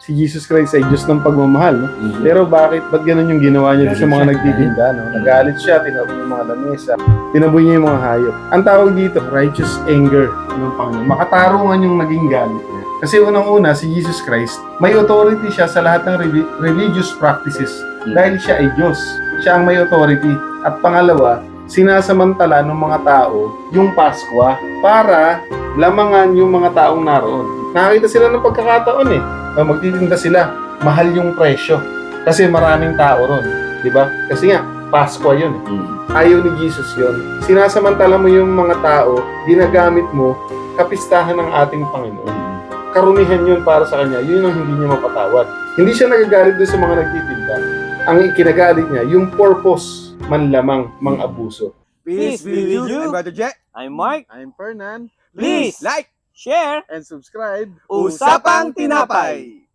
si Jesus Christ ay Diyos ng pagmamahal, no? Pero ba't ganun yung ginawa niya sa mga nagtitinda, no? Nagalit siya, tinaboy yung mga lamesa, tinaboy niya yung mga hayop. Ang tawag dito, righteous anger ng Panginoon. Makatarungan yung naging galit niya. Kasi unang-una, si Jesus Christ, may authority siya sa lahat ng religious practices dahil siya ay Diyos. Siya ang may authority. At pangalawa, sinasamantala ng mga tao yung Paskwa para lamangan yung mga taong naroon. Nakakita sila ng pagkakataon eh. Magtitinda sila, mahal yung presyo. Kasi maraming tao ron. Diba? Kasi nga, Paskwa yun eh. Ayaw ni Jesus yun. Sinasamantala mo yung mga tao, ginagamit mo, kapistahan ng ating Panginoon. Karunihan yun para sa kanya, yun ang hindi niya mapatawad. Hindi siya nagagalit doon sa mga nagtitinda. Ang ikinagalit niya, yung purpose, manlamang, mang-abuso. Peace be with you. I'm Brother Jet. I'm Mark. I'm Fernan. Please Like share and subscribe. Usapang Tinapay.